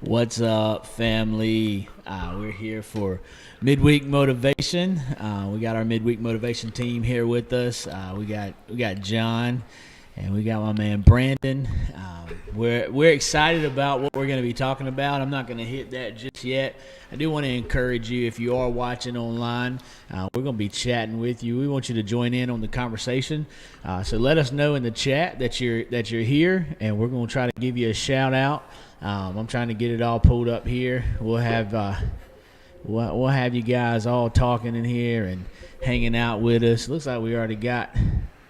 What's up, family? We're here for Midweek Motivation. We got our Midweek Motivation team here with us. We got John, and we got my man Brandon. We're excited about what we're going to be talking about. I'm not going to hit that just yet. I do want to encourage you, if you are watching online, we're going to be chatting with you. We want you to join in on the conversation. So let us know in the chat that you're here, and we're going to try to give you a shout out. I'm trying to get it all pulled up here. We'll have you guys all talking in here and hanging out with us. Looks like we already got a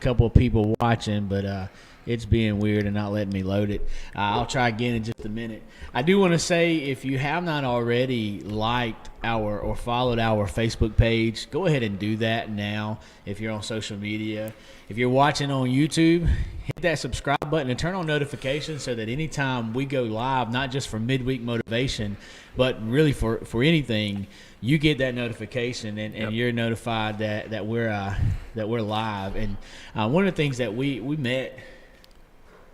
couple of people watching, but it's being weird and not letting me load it. I'll try again in just a minute. I do want to say, if you have not already liked or followed our Facebook page, go ahead and do that now if you're on social media. If you're watching on YouTube, hit that subscribe button and turn on notifications so that anytime we go live, not just for Midweek Motivation, but really for anything, you get that notification and you're notified that we're live. And one of the things that we met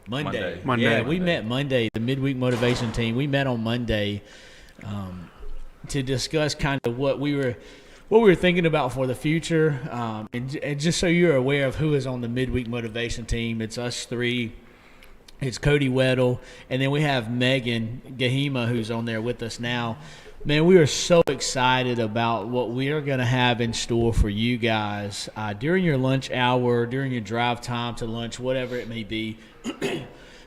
Monday. Yeah, we met Monday, the Midweek Motivation team. We met on Monday to discuss kind of what we were thinking about for the future. And just so you're aware of who is on the Midweek Motivation team, it's us three. It's Cody Weddle, and then we have Megan Gahima, who's on there with us now. Man, we are so excited about what we are going to have in store for you guys during your lunch hour, during your drive time to lunch, whatever it may be.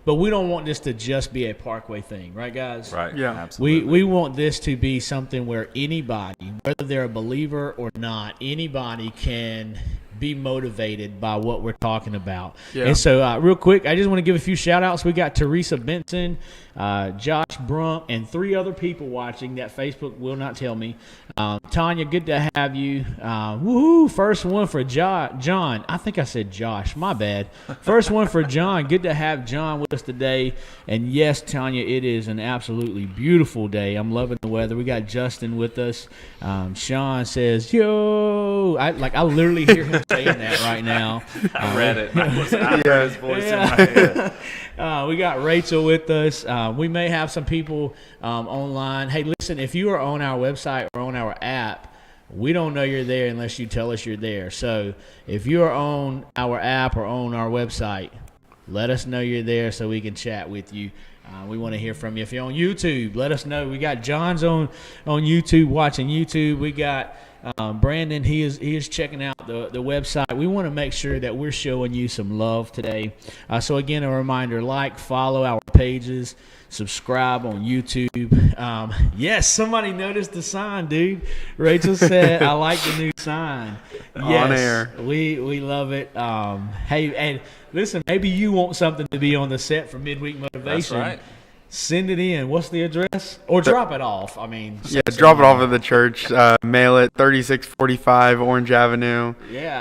But we don't want this to just be a Parkway thing, right, guys? Right. Yeah, absolutely. We want this to be something where anybody, whether they're a believer or not, anybody can be motivated by what we're talking about. Yeah. And so real quick, I just want to give a few shout outs. We got Teresa Benson, Josh Brump, and 3 other people watching that Facebook will not tell me. Tanya, good to have you. Woohoo, first one for John. I think I said Josh, my bad. First one for John. Good to have John with us today. And yes, Tanya, it is an absolutely beautiful day. I'm loving the weather. We got Justin with us. Sean says, yo. I literally hear him saying that right now. I read it. I heard his voice in my head. We got Rachel with us. We may have some people online. Hey, listen, if you are on our website or on our app, we don't know you're there unless you tell us you're there. So if you're on our app or on our website, let us know you're there so we can chat with you. We want to hear from you. If you're on YouTube, let us know. We got John's on YouTube, watching YouTube. We got Brandon. He is checking out the website. We want to make sure that we're showing you some love today. So again, a reminder: follow our pages, subscribe on YouTube. Yes, somebody noticed the sign, dude. Rachel said, "I like the new sign." Yes, on air. We love it. Hey, and listen, maybe you want something to be on the set for Midweek Motivation. That's right. Send it in. What's the address? Or drop it off. I mean, Drop it off at the church. Mail it 3645 Orange Avenue,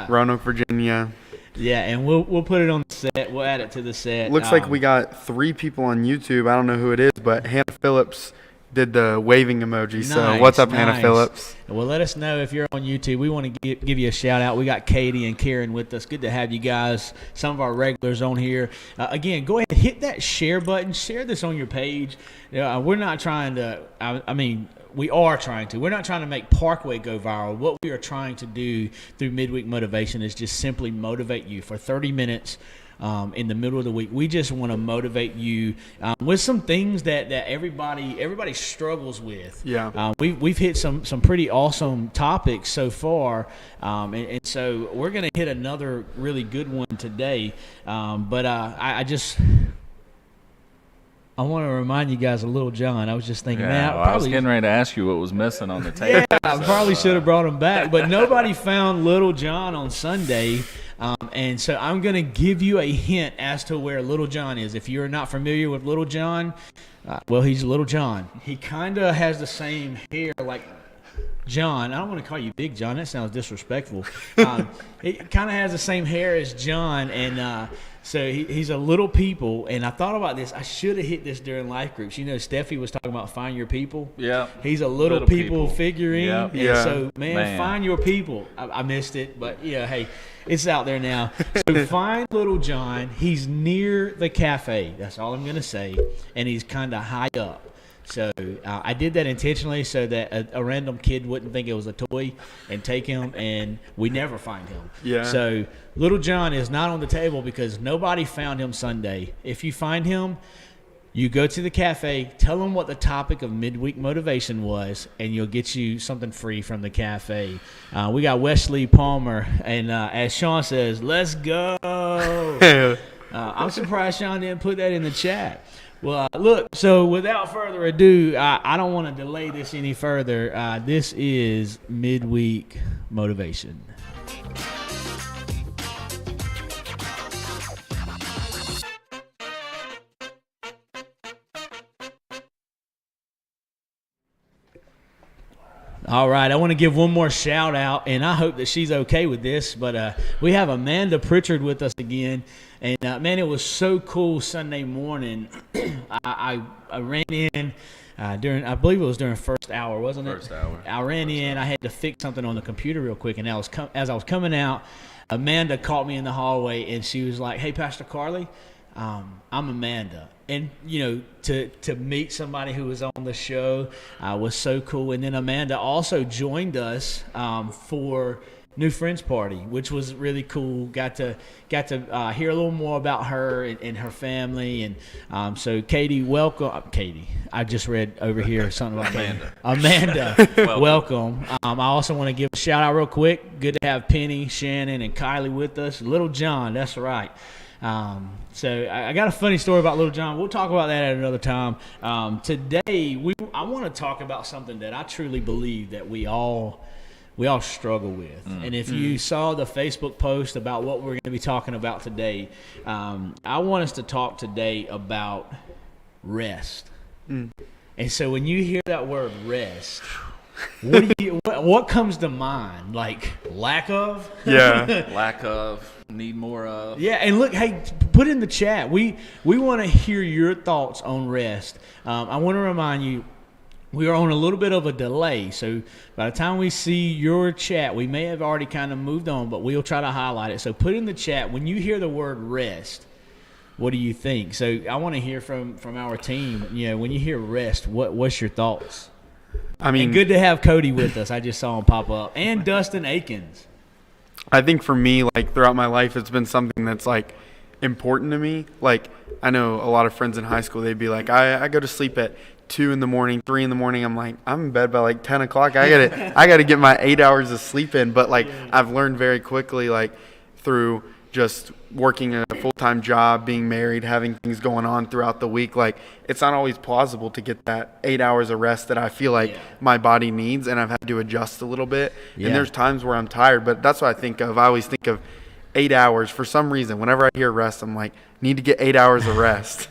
Roanoke, Virginia. Yeah, and we'll put it on the set. We'll add it to the set. Looks like we got 3 people on YouTube. I don't know who it is, but Hannah Phillips did the waving emoji. So what's up, Hannah Phillips? Well, let us know if you're on YouTube. We want to give you a shout out. We got Katie and Karen with us. Good to have you guys. Some of our regulars on here. Again, go ahead and hit that share button. Share this on your page. We're not trying to. We are trying to. We're not trying to make Parkway go viral. What we are trying to do through Midweek Motivation is just simply motivate you for 30 minutes. In the middle of the week, we just want to motivate you with some things that everybody struggles with. Yeah, we've hit some pretty awesome topics so far, and so we're gonna hit another really good one today. But I want to remind you guys of Little John. I was just thinking, I was getting ready to ask you what was missing on the table. Yeah, I probably should have brought him back, but nobody found Little John on Sunday. And so I'm going to give you a hint as to where Little John is. If you're not familiar with Little John, well, he's Little John. He kind of has the same hair like John. I don't want to call you Big John. That sounds disrespectful. He kind of has the same hair as John, and so he's a little people. And I thought about this. I should have hit this during life groups. You know, Steffi was talking about find your people. Yeah. He's a little people figurine. Yep. And so, man, find your people. I missed it, but, hey, it's out there now. So find Little John. He's near the cafe. That's all I'm going to say. And he's kind of high up. So I did that intentionally so that a random kid wouldn't think it was a toy and take him, and we never find him. Yeah. So Little John is not on the table because nobody found him Sunday. If you find him, you go to the cafe, tell them what the topic of Midweek Motivation was, and you'll get you something free from the cafe. We got Wesley Palmer, and as Sean says, let's go. I'm surprised Sean didn't put that in the chat. Well, look, so without further ado, I don't want to delay this any further. This is Midweek Motivation. All right, I want to give one more shout out, and I hope that she's okay with this, but we have Amanda Pritchard with us again. And, man, it was so cool Sunday morning. I ran in during, I believe it was during first hour, wasn't it? First hour. I ran in. I had to fix something on the computer real quick, and as I was coming out, Amanda caught me in the hallway, and she was like, hey, Pastor Carly, I'm Amanda. And, to meet somebody who was on the show was so cool. And then Amanda also joined us for New Friends Party, which was really cool. Got to hear a little more about her and her family. And so, Katie, welcome. Katie, I just read over here something about Amanda, welcome. I also want to give a shout out real quick. Good to have Penny, Shannon, and Kylie with us. Little John, that's right. So I got a funny story about Little John. We'll talk about that at another time. Today, I want to talk about something that I truly believe that we all struggle with. And if you saw the Facebook post about what we're going to be talking about today, I want us to talk today about rest. And so when you hear that word rest, what comes to mind? Like lack of? Yeah. Lack of, need more of. Yeah, and look, hey, put in the chat. We want to hear your thoughts on rest. I want to remind you, we are on a little bit of a delay, so by the time we see your chat, we may have already kind of moved on, but we'll try to highlight it. So put in the chat, when you hear the word rest, what do you think? So I want to hear from our team. When you hear rest, what's your thoughts? I mean, and good to have Cody with us. I just saw him pop up, and Dustin Akins. I think for me, like throughout my life, it's been something that's like important to me. Like, I know a lot of friends in high school, they'd be like, I go to sleep at 2 in the morning, 3 in the morning. I'm like, I'm in bed by like 10 o'clock. I gotta get my 8 hours of sleep in. But like, I've learned very quickly, like through just working a full-time job, being married, having things going on throughout the week, like it's not always plausible to get that 8 hours of rest that I feel like my body needs, and I've had to adjust a little bit. And there's times where I'm tired, but that's what I think of. I always think of 8 hours for some reason. Whenever I hear rest, I'm like, need to get 8 hours of rest.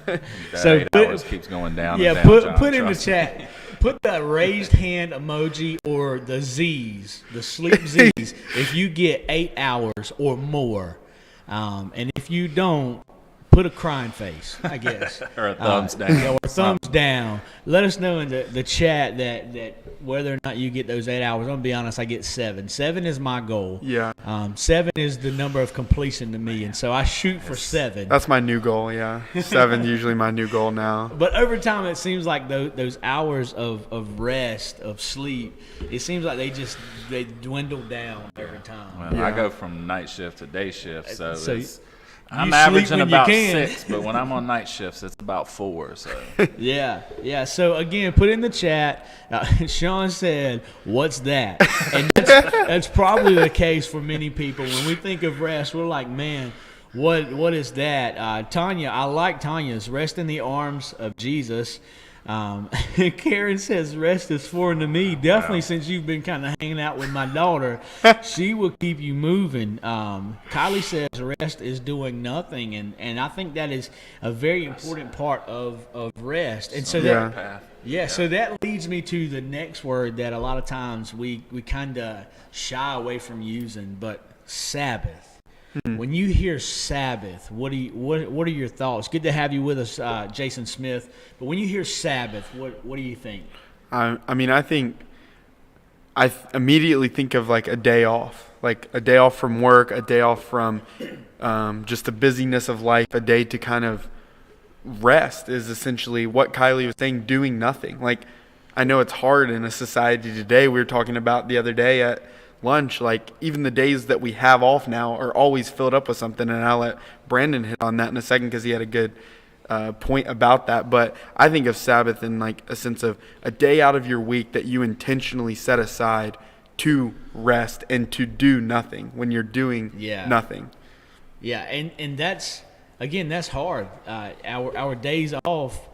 So 8 hours keeps going down. Yeah, and down, put in the chat. Put the raised hand emoji or the Z's, the sleep Z's, if you get 8 hours or more. And if you don't, put a crying face, I guess. Or a thumbs down. Yeah, or thumbs down. Let us know in the chat that whether or not you get those 8 hours. I'm going to be honest, I get 7. 7 is my goal. Yeah. 7 is the number of completion to me, and so I shoot for 7. That's my new goal, yeah. 7's usually my new goal now. But over time, it seems like those hours of rest, of sleep, it seems like they dwindle down over time. Well, I go from night shift to day shift, so I'm sleep averaging when you about can. 6, but when I'm on night shifts, it's about 4. So Yeah. So again, put in the chat. Sean said, "What's that?" And that's probably the case for many people. When we think of rest, we're like, "Man, what is that?" Tanya, I like Tanya's rest in the arms of Jesus. Karen says rest is foreign to me. Definitely, since you've been kind of hanging out with my daughter, she will keep you moving. Kylie says rest is doing nothing, and I think that is a very important part of rest. And so so that leads me to the next word that a lot of times we kind of shy away from using, but Sabbath. When you hear Sabbath, what are your thoughts? Good to have you with us, Jason Smith. But when you hear Sabbath, what do you think? I mean, I think I immediately think of like a day off from work, a day off from just the busyness of life, a day to kind of rest is essentially what Kylie was saying, doing nothing. Like, I know it's hard in a society today. We were talking about the other day at lunch, like even the days that we have off now are always filled up with something, and I'll let Brandon hit on that in a second because he had a good point about that. But I think of Sabbath in like a sense of a day out of your week that you intentionally set aside to rest and to do nothing when you're doing nothing. Yeah, and that's hard. Our days off,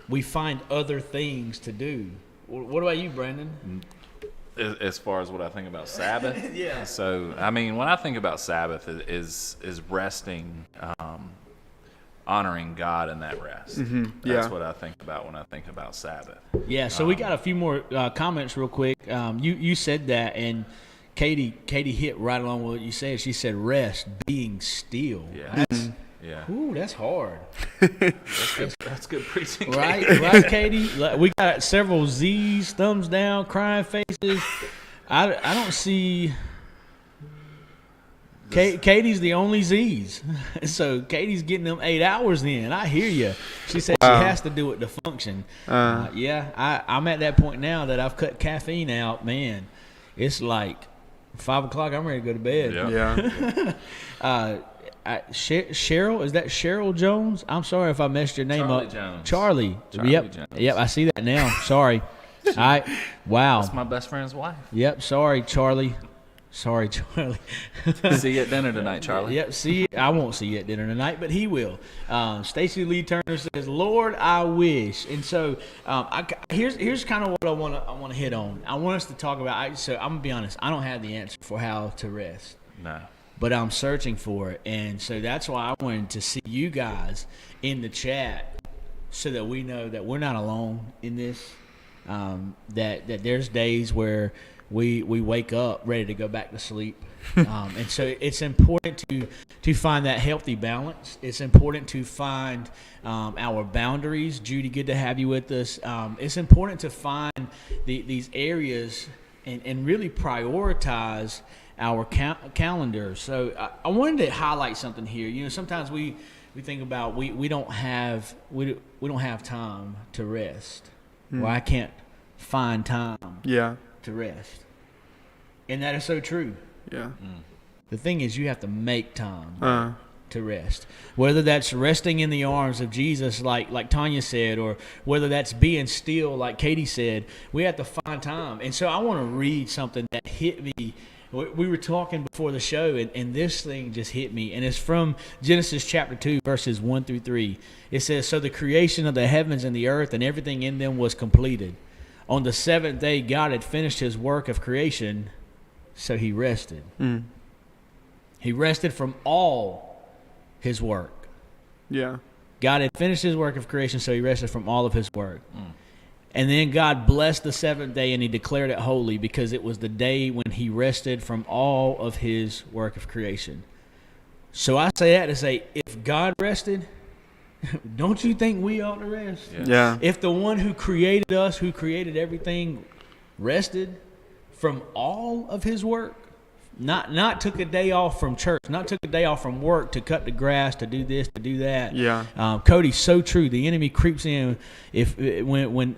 we find other things to do. What about you, Brandon? As far as what I think about Sabbath, Yeah. So I mean, when I think about Sabbath, is resting, honoring God in that rest. Mm-hmm. That's what I think about when I think about Sabbath. Yeah. So we got a few more comments real quick. You said that, and Katie hit right along with what you said. She said rest, being still. Yeah. Ooh, that's hard. That's good preaching. Right, Katie? We got several Z's, thumbs down, crying faces. I don't see. Katie's the only Z's. So Katie's getting them 8 hours in. I hear you. She said she has to do it to function. I'm at that point now that I've cut caffeine out. Man, it's like 5 o'clock. I'm ready to go to bed. Yeah. Cheryl, is that Cheryl Jones? I'm sorry if I messed your name up. Charlie Jones. Yep, I see that now. Sorry. Wow. That's my best friend's wife. Yep, sorry, Charlie. See you at dinner tonight, Charlie. Yep, I won't see you at dinner tonight, but he will. Stacy Lee Turner says, "Lord, I wish." And so here's kind of what I want to hit on. I want us to talk about. So I'm gonna be honest. I don't have the answer for how to rest. No. But I'm searching for it, and so that's why I wanted to see you guys in the chat, so that we know that we're not alone in this. That there's days where we wake up ready to go back to sleep, and so it's important to find that healthy balance. It's important to find our boundaries. Judy, good to have you with us. It's important to find these areas and really prioritize our calendar. So I wanted to highlight something here. You know, sometimes we think about we don't have time to rest, or I can't find time to rest, and that is so true. Yeah. The thing is, you have to make time. to rest. Whether that's resting in the arms of Jesus, like Tanya said, or whether that's being still, like Katie said, we have to find time. And so I want to read something that hit me. We were talking before the show, and this thing just hit me. And it's from Genesis chapter 2, verses 1 through 3. It says, "So the creation of the heavens and the earth and everything in them was completed. On the seventh day, God had finished his work of creation, so he rested." He rested from all his work. Yeah. God had finished his work of creation, so he rested from all of his work. And then God blessed the seventh day, and he declared it holy because it was the day when he rested from all of his work of creation. So I say that to say, if God rested, don't you think we ought to rest? Yeah. If the one who created us, who created everything, rested from all of his work, not took a day off from church, not took a day off from work to cut the grass, to do this, to do that. Yeah. Cody, so true. The enemy creeps in when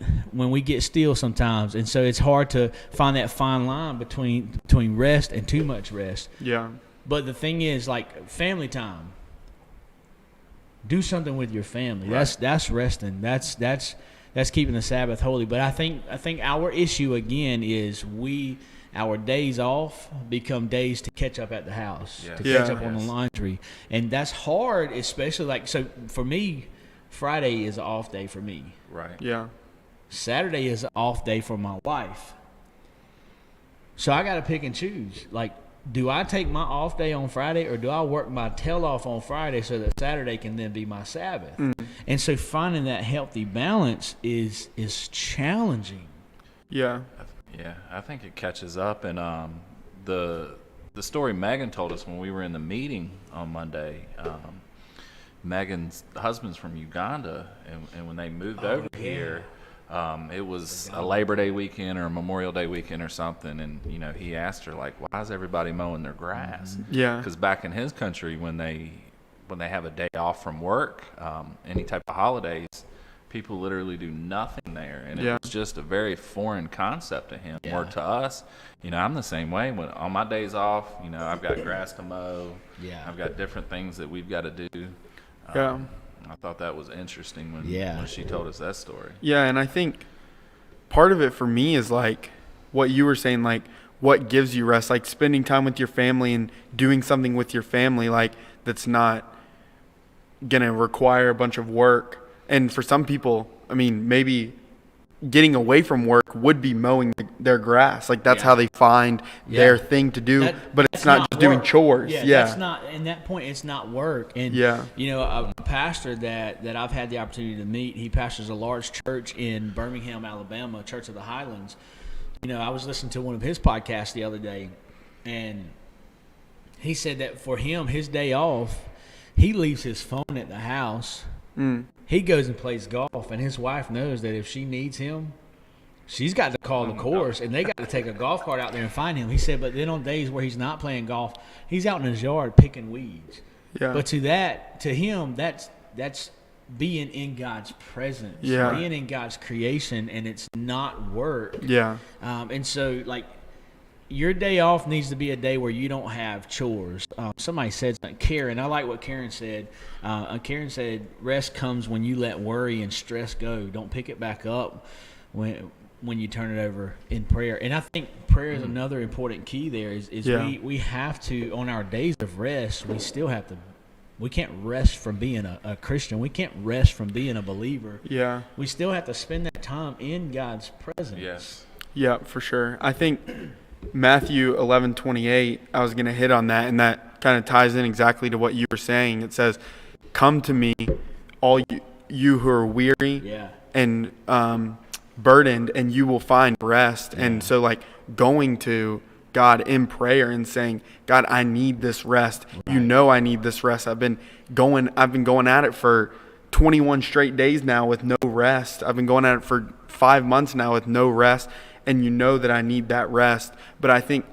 we get still sometimes, and so it's hard to find that fine line between rest and too much rest. Yeah. But the thing is, like, family time. Do something with your family. Right. That's resting. That's keeping the Sabbath holy. But I think our issue again is our days off become days to catch up at the house, Yes. to catch Yeah. up on the laundry. And that's hard, especially so for me, Friday is an off day for me. Right. Yeah. Saturday is an off day for my wife. So I got to pick and choose. Like, do I take my off day on Friday, or do I work my tail off on Friday so that Saturday can then be my Sabbath? And so finding that healthy balance is challenging. Yeah. Yeah, I think it catches up, and the story Megan told us when we were in the meeting on Monday. Megan's husband's from Uganda, and when they moved over here, it was a Labor Day weekend or a Memorial Day weekend or something, and he asked her, like, why is everybody mowing their grass? Yeah. Because back in his country, when they have a day off from work, any type of holidays, people literally do nothing there, and it was just a very foreign concept to him. Or to us, I'm the same way. When on my days off, I've got grass to mow. Yeah. I've got different things that we've got to do. Yeah. I thought that was interesting when she told us that story. Yeah, and I think part of it for me is like what you were saying, like what gives you rest, like spending time with your family and doing something with your family, like that's not gonna require a bunch of work. And for some people, I mean, maybe getting away from work would be mowing their grass. Like that's how they find their thing to do. But it's not just doing chores. Yeah, that's not. In that point, it's not work. And a pastor that I've had the opportunity to meet, he pastors a large church in Birmingham, Alabama, Church of the Highlands. I was listening to one of his podcasts the other day, and he said that for him, his day off, he leaves his phone at the house. He goes and plays golf, and his wife knows that if she needs him, she's got to call the course, and they got to take a golf cart out there and find him. He said, but then on days where he's not playing golf, he's out in his yard picking weeds. Yeah. But to him, that's being in God's presence, being in God's creation, and it's not work. Yeah. And so, like, your day off needs to be a day where you don't have chores. Somebody said something. Karen, I like what Karen said. Karen said, rest comes when you let worry and stress go. Don't pick it back up when you turn it over in prayer. And I think prayer is another important key there is we have to, on our days of rest, we can't rest from being a Christian. We can't rest from being a believer. Yeah. We still have to spend that time in God's presence. Yes. Yeah, for sure. I think Matthew 11:28, I was going to hit on that, and that kind of ties in exactly to what you were saying. It says, come to me, all you who are weary and burdened, and you will find rest. And so, like, going to God in prayer and saying, God, I need this rest. Right. I need this rest. I've been going at it for 21 straight days now with no rest. I've been going at it for 5 months now with no rest. And that I need that rest. But I think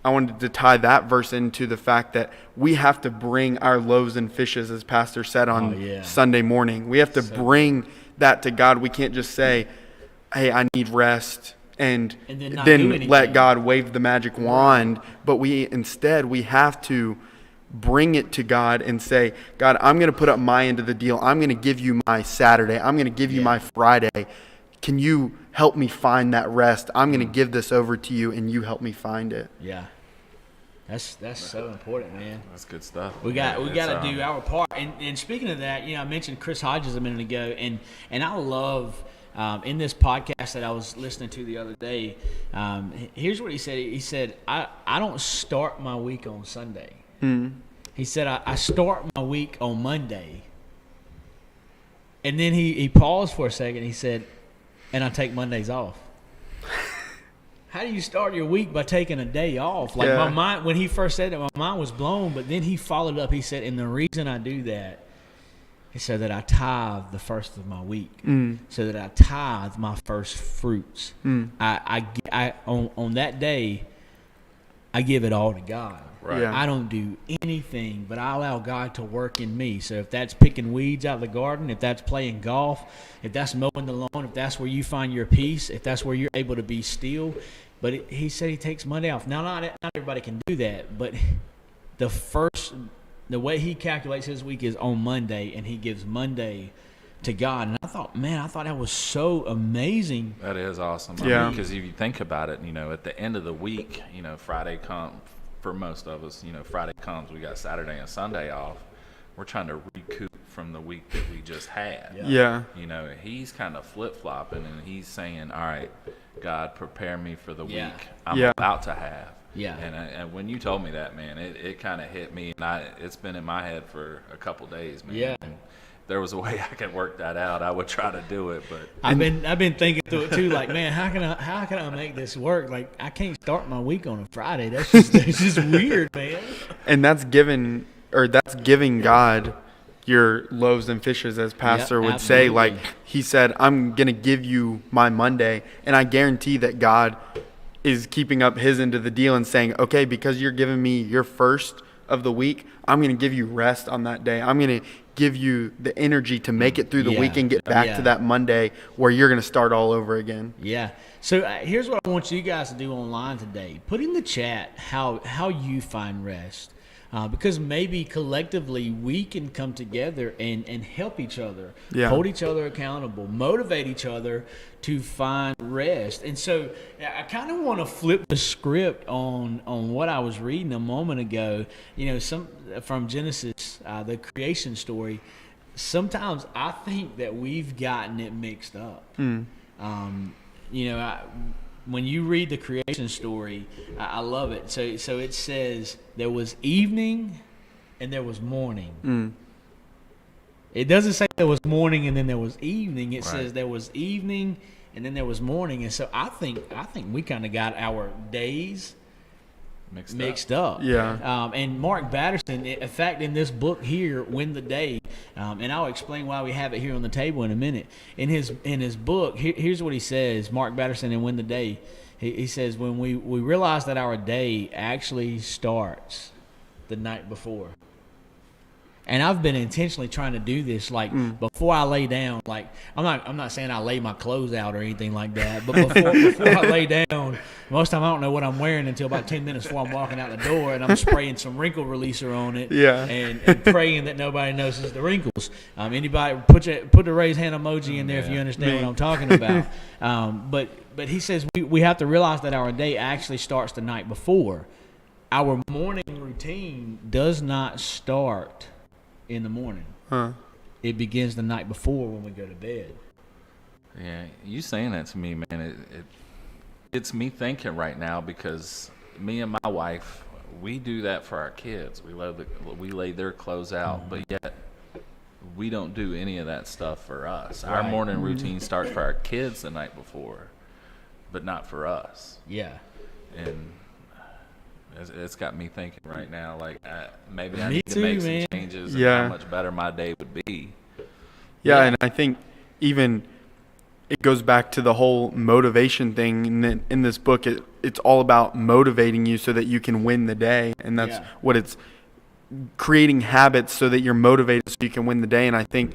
I wanted to tie that verse into the fact that we have to bring our loaves and fishes, as Pastor said on Sunday morning. We have to bring that to God. We can't just say, hey, I need rest, and then let God wave the magic wand. But we have to bring it to God and say, God, I'm going to put up my end of the deal. I'm going to give you my Saturday. I'm going to give you my Friday. Can you help me find that rest? I'm going to give this over to you, and you help me find it. Yeah. That's so important, man. That's good stuff. We got to do our part. And speaking of that, I mentioned Chris Hodges a minute ago, and I love in this podcast that I was listening to the other day. Here's what he said. He said, "I don't start my week on Sunday." He said, "I start my week on Monday." And then he paused for a second. He said, "And I take Mondays off." How do you start your week by taking a day off? Like my mind, when he first said that, my mind was blown. But then he followed up. He said, "And the reason I do that is so that I tithe the first of my week, so that I tithe my first fruits. I on that day, I give it all to God. Right. Yeah. I don't do anything, but I allow God to work in me. So if that's picking weeds out of the garden, if that's playing golf, if that's mowing the lawn, if that's where you find your peace, if that's where you're able to be still." But he said he takes Monday off. Now, not everybody can do that, but the way he calculates his week is on Monday, and he gives Monday to God. And I thought that was so amazing. That is awesome. Yeah. Because if you think about it, at the end of the week, Friday comes, for most of us, Friday comes, we got Saturday and Sunday off. We're trying to recoup from the week that we just had. Yeah. He's kind of flip-flopping, and he's saying, all right, God, prepare me for the week I'm Yeah. about to have. Yeah. And when you told me that, man, it kind of hit me, and it's been in my head for a couple days, man. Yeah. And if there was a way I could work that out, I would try to do it. But I've been thinking through it too. Like, man, how can I make this work? Like, I can't start my week on a Friday. That's just weird, man. And that's giving God your loaves and fishes, as Pastor would say. Absolutely. Like he said, I'm going to give you my Monday. And I guarantee that God is keeping up his end of the deal and saying, okay, because you're giving me your first of the week, I'm going to give you rest on that day. I'm going to give you the energy to make it through the week and get back to that Monday where you're going to start all over again. Yeah. So here's what I want you guys to do online today. Put in the chat how you find rest. Because maybe collectively we can come together and help each other, hold each other accountable, motivate each other to find rest. And so I kind of want to flip the script on what I was reading a moment ago, some from Genesis, the creation story. Sometimes I think that we've gotten it mixed up. When you read the creation story, I love it. So it says there was evening and there was morning. It doesn't say there was morning and then there was evening. It says there was evening and then there was morning. And so I think we kind of got our days mixed up. Yeah. And Mark Batterson, in fact, in this book here, Win the Day, and I'll explain why we have it here on the table in a minute. In his book, here's what he says, Mark Batterson in Win the Day. He says, when we realize that our day actually starts the night before. And I've been intentionally trying to do this, like before I lay down. Like I'm not saying I lay my clothes out or anything like that, but before I lay down, most of the time I don't know what I'm wearing until about 10 minutes before I'm walking out the door, and I'm spraying some wrinkle releaser on it, and praying that nobody notices the wrinkles. Anybody put the raise hand emoji in there if you understand what I'm talking about. But he says we have to realize that our day actually starts the night before. Our morning routine does not start in the morning. It begins the night before when we go to bed. Yeah, you saying that to me, man, it's me thinking right now, because me and my wife, we do that for our kids. We lay their clothes out, but yet we don't do any of that stuff for us. Our morning routine starts for our kids the night before, but not for us. Yeah. And it's got me thinking right now, like maybe I Me need too, to make man. some changes and how much better my day would be. Yeah, and I think even it goes back to the whole motivation thing. And in this book, it's all about motivating you so that you can win the day. And that's what it's creating habits so that you're motivated so you can win the day. And I think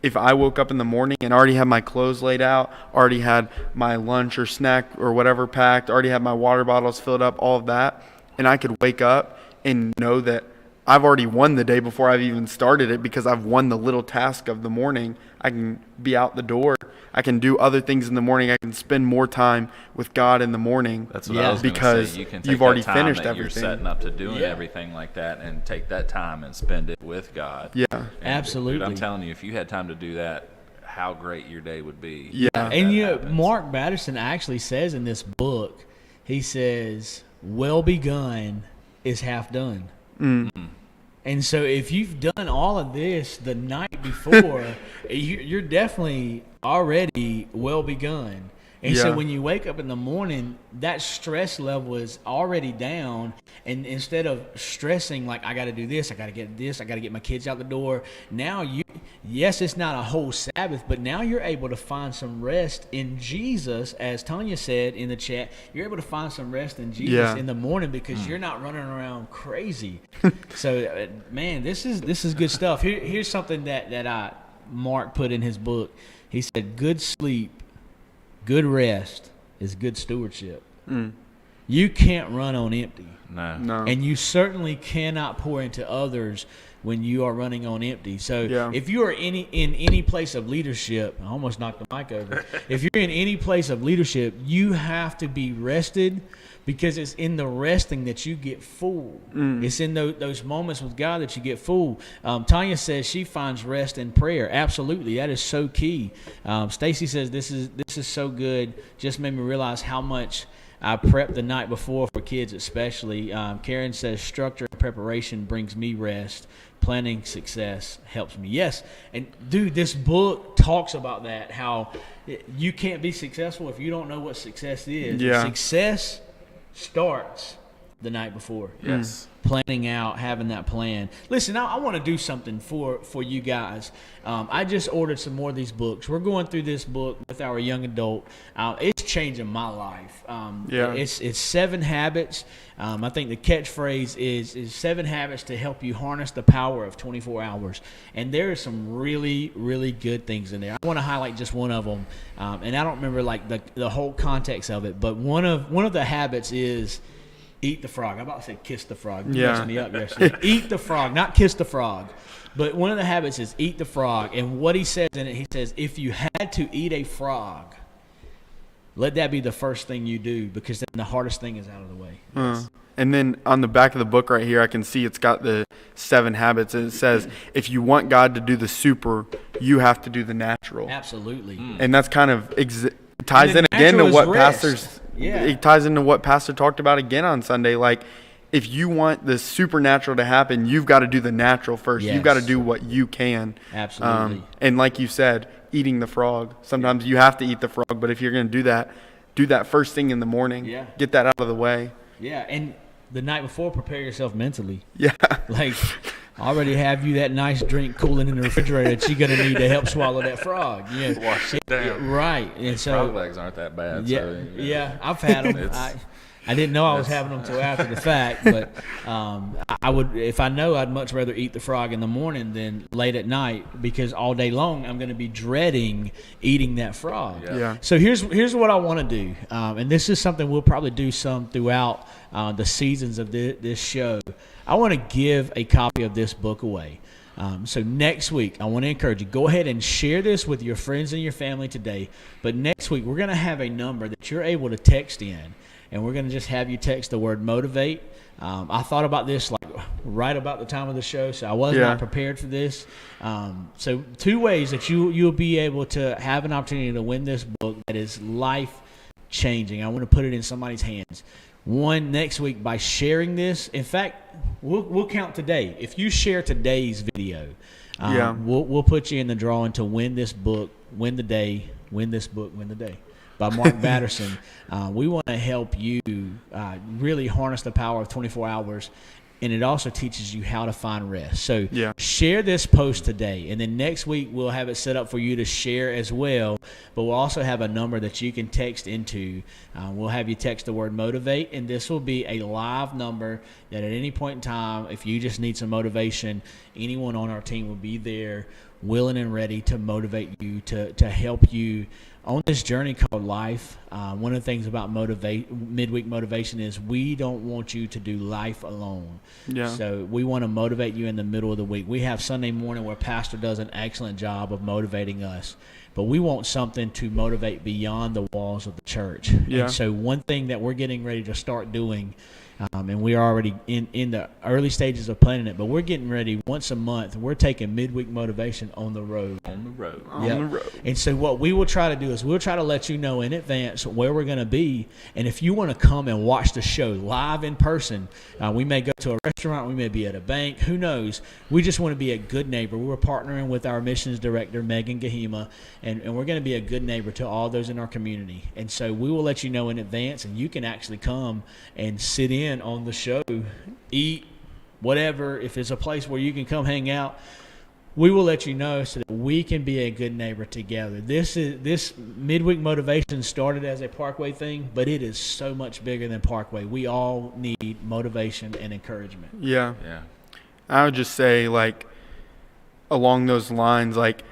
if I woke up in the morning and already had my clothes laid out, already had my lunch or snack or whatever packed, already had my water bottles filled up, all of that, and I could wake up and know that I've already won the day before I've even started it, because I've won the little task of the morning. I can be out the door. I can do other things in the morning. I can spend more time with God in the morning. That's what I was going to because say. You can take you've already that time finished that everything. You're setting up to doing Yeah. everything like that, and take that time and spend it with God. Yeah. And, Absolutely. dude, I'm telling you, if you had time to do that, how great your day would be. Yeah. if And that you know, happens. Mark Batterson actually says in this book, he says, "Well begun is half done." And so if you've done all of this the night before, you're definitely already well begun. And so Yeah. when you wake up in the morning, that stress level is already down. And instead of stressing like, I got to do this, I got to get this, I got to get my kids out the door. Now yes, it's not a whole Sabbath, but now you're able to find some rest in Jesus. As Tanya said in the chat, you're able to find some rest in Jesus Yeah. in the morning because you're not running around crazy. So, man, this is good stuff. Here's something that Mark put in his book. He said, good sleep, good rest is good stewardship. You can't run on empty. No. And you certainly cannot pour into others when you are running on empty. So Yeah. if you are in any place of leadership, I almost knocked the mic over. If you're in any place of leadership, you have to be rested, because it's in the resting that you get full. It's in those moments with God that you get full. Tanya says she finds rest in prayer. Absolutely, that is so key. Stacy says this is so good. Just made me realize how much I prep the night before for kids especially. Karen says structure and preparation brings me rest. Planning success helps me. Yes, and dude, this book talks about that, how you can't be successful if you don't know what success is. Yeah. Success starts the night before. Yes. Planning out, having that plan. Listen, I want to do something for you guys. I just ordered some more of these books. We're going through this book with our young adult. It's changing my life. Yeah. It's 7 habits. I think the catchphrase is 7 habits to help you harness the power of 24 hours. And there are some really, really good things in there. I want to highlight just one of them. And I don't remember like the whole context of it, but one of the habits is eat the frog. I'm about to say kiss the frog. You Yeah. messed me up yesterday. Eat the frog, not kiss the frog. But one of the habits is eat the frog. And what he says in it, he says, if you had to eat a frog, let that be the first thing you do, because then the hardest thing is out of the way. And then on the back of the book right here, I can see it's got the 7 habits, and it says, if you want God to do the super, you have to do the natural. Absolutely. And that's kind of ties the in again to natural is what rest. pastors. Yeah. It ties into what Pastor talked about again on Sunday. Like, if you want the supernatural to happen, you've got to do the natural first. Yes. You've got to do what you can. Absolutely. And like you said, eating the frog. Sometimes you have to eat the frog, but if you're going to do that first thing in the morning. Yeah. Get that out of the way. Yeah, and the night before, prepare yourself mentally. Yeah. Like, already have you that nice drink cooling in the refrigerator that you're going to need to help swallow that frog. Yeah. Wash it down. Right. And so, Frog legs aren't that bad. yeah, So, yeah, I've had them. I didn't know I was having them until after the fact, but I would, if I know, I'd much rather eat the frog in the morning than late at night, because all day long I'm going to be dreading eating that frog. Yeah. So here's what I want to do, and this is something we'll probably do some throughout the seasons of this show. I want to give a copy of this book away. So next week, I want to encourage you, go ahead and share this with your friends and your family today. But next week, we're going to have a number that you're able to text in, and we're going to just have you text the word motivate. I thought about this like right about the time of the show, so I was not prepared for this. So 2 ways that you'll be able to have an opportunity to win this book that is life-changing. I want to put it in somebody's hands. One, next week, by sharing this. In fact, we'll count today. If you share today's video, we'll put you in the drawing to win this book, win the day, win this book, win the day, by Mark Batterson. We want to help you really harness the power of 24 hours, and it also teaches you how to find rest. So share this post today, and then next week we'll have it set up for you to share as well, but we'll also have a number that you can text into. We'll have you text the word motivate, and this will be a live number that at any point in time, if you just need some motivation, anyone on our team will be there willing and ready to motivate you, to help you on this journey called life. One of the things about Midweek Motivation is we don't want you to do life alone. Yeah. So we want to motivate you in the middle of the week. We have Sunday morning where Pastor does an excellent job of motivating us, but we want something to motivate beyond the walls of the church. Yeah. And so one thing that we're getting ready to start doing, and we are already in the early stages of planning it, but we're getting ready once a month. We're taking Midweek Motivation on the road. On the road. On the road. And so what we will try to do is we'll try to let you know in advance where we're going to be. And if you want to come and watch the show live in person, we may go to a restaurant, we may be at a bank, who knows. We just want to be a good neighbor. We're partnering with our missions director, Megan Gahima, and we're going to be a good neighbor to all those in our community. And so we will let you know in advance, and you can actually come and sit in on the show, eat, whatever. If it's a place where you can come hang out, we will let you know so that we can be a good neighbor together. This Midweek Motivation started as a Parkway thing, but it is so much bigger than Parkway. We all need motivation and encouragement. Yeah. Yeah. I would just say, like, along those lines, like,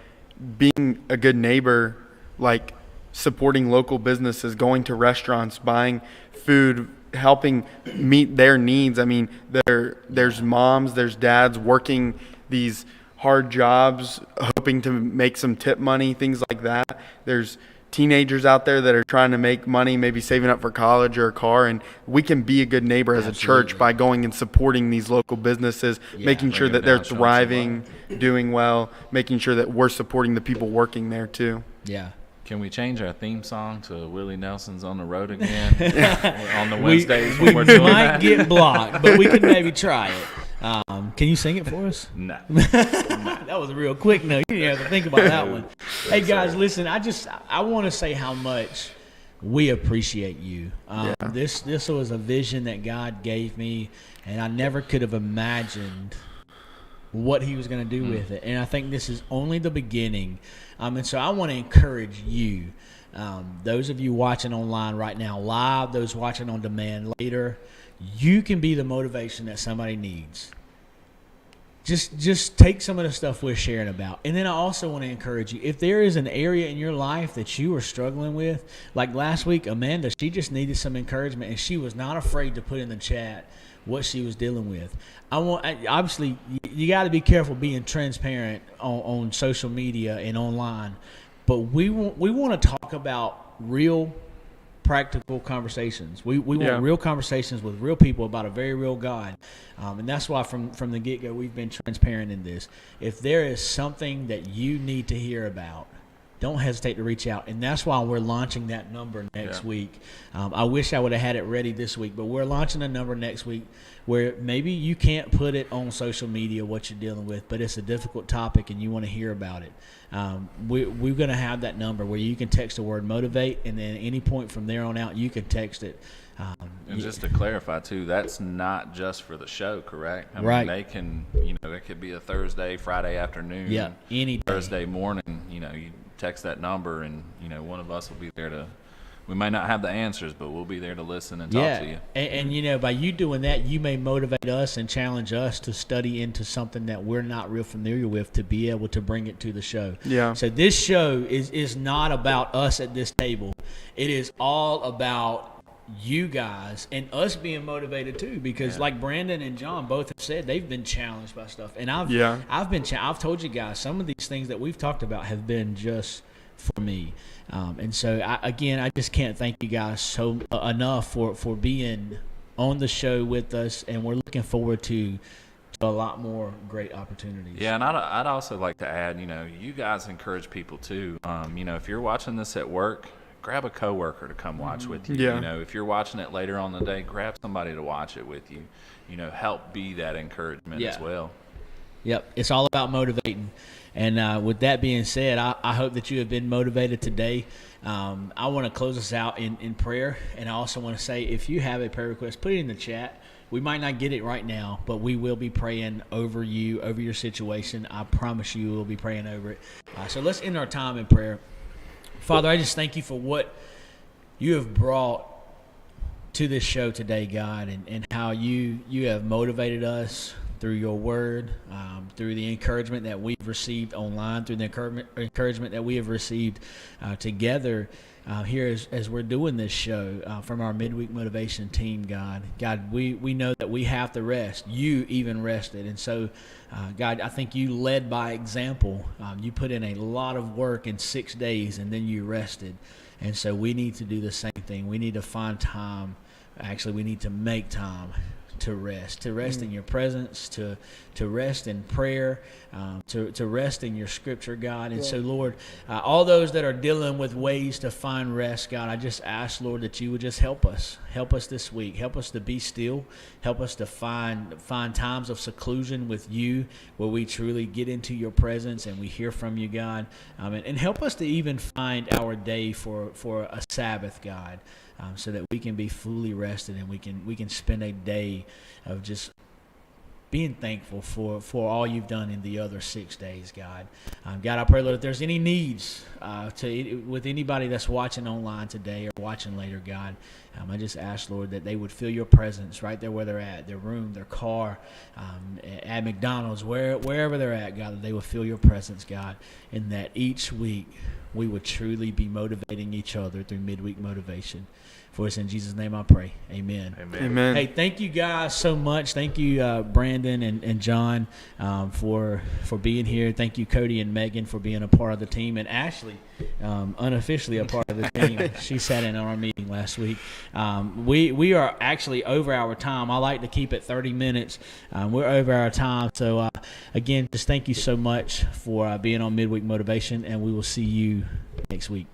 being a good neighbor, like supporting local businesses, going to restaurants, buying food, helping meet their needs. I mean, there's moms, there's dads working these hard jobs, hoping to make some tip money, things like that. There's teenagers out there that are trying to make money, maybe saving up for college or a car, and we can be a good neighbor as a church by going and supporting these local businesses, making sure that they're thriving, doing well, making sure that we're supporting the people working there too. Yeah. Can we change our theme song to Willie Nelson's On the Road again on the Wednesdays when we're doing might that? get blocked, but we can maybe try it. Can you sing it for us? No. That was real quick. No, you didn't have to think about that one. Hey, guys, listen, I want to say how much we appreciate you. This was a vision that God gave me, and I never could have imagined what he was going to do with it. And I think this is only the beginning. And so I want to encourage you, those of you watching online right now, live, those watching on demand later, you can be the motivation that somebody needs. Just take some of the stuff we're sharing about. And then I also want to encourage you, if there is an area in your life that you are struggling with, like last week, Amanda, she just needed some encouragement, and she was not afraid to put in the chat what she was dealing with. Obviously, you got to be careful being transparent on social media and online, but we want to talk about real, practical conversations. We want real conversations with real people about a very real God, and that's why from the get-go we've been transparent in this. If there is something that you need to hear about, don't hesitate to reach out. And that's why we're launching that number next week. I wish I would have had it ready this week, but we're launching a number next week where maybe you can't put it on social media what you're dealing with, but it's a difficult topic and you want to hear about it. We're going to have that number where you can text the word motivate, and then any point from there on out, you can text it. And just to clarify, too, that's not just for the show, correct? I Right. mean, they can, it could be a Thursday, Friday afternoon, any day. Thursday morning, you text that number, and, one of us will be there to, we may not have the answers, but we'll be there to listen and talk to you. And by you doing that, you may motivate us and challenge us to study into something that we're not real familiar with to be able to bring it to the show. Yeah. So this show is not about us at this table. It is all about you guys and us being motivated too, because like Brandon and John both have said, they've been challenged by stuff, and I've told you guys some of these things that we've talked about have been just for me, and so I just can't thank you guys enough for being on the show with us, and we're looking forward to a lot more great opportunities. Yeah, and I'd also like to add, you guys encourage people too. If you're watching this at work, grab a coworker to come watch with you. Yeah. If you're watching it later on in the day, grab somebody to watch it with you. Help be that encouragement as well. Yep, it's all about motivating. And with that being said, I hope that you have been motivated today. I want to close us out in prayer, and I also want to say, if you have a prayer request, put it in the chat. We might not get it right now, but we will be praying over you, over your situation. I promise you we'll be praying over it. So let's end our time in prayer. Father, I just thank you for what you have brought to this show today, God, and how you have motivated us through your word, through the encouragement that we've received online, through the encouragement that we have received together here as we're doing this show from our Midweek Motivation team, God. God, we know that we have to rest. You even rested. And so, God, I think you led by example. You put in a lot of work in 6 days, and then you rested. And so we need to do the same thing. We need to find time. Actually, we need to make time to rest in your presence, to rest in prayer, to rest in your scripture, God. And so, Lord, all those that are dealing with ways to find rest, God, I just ask, Lord, that you would just help us this week. Help us to be still. Help us to find times of seclusion with you where we truly get into your presence and we hear from you, God. And help us to even find our day for a Sabbath, God. So that we can be fully rested and we can spend a day of just being thankful for all you've done in the other 6 days, God. God, I pray, Lord, if there's any needs with anybody that's watching online today or watching later, God, I just ask, Lord, that they would feel your presence right there where they're at, their room, their car, at McDonald's, wherever they're at, God, that they would feel your presence, God, and that each week we would truly be motivating each other through Midweek Motivation. For us in Jesus' name I pray. Amen. Amen. Hey, thank you guys so much. Thank you, Brandon and John, for being here. Thank you, Cody and Megan, for being a part of the team. And Ashley, unofficially a part of the team. She sat in on our meeting last week. We are actually over our time. I like to keep it 30 minutes. We're over our time. So, again, just thank you so much for being on Midweek Motivation, and we will see you next week.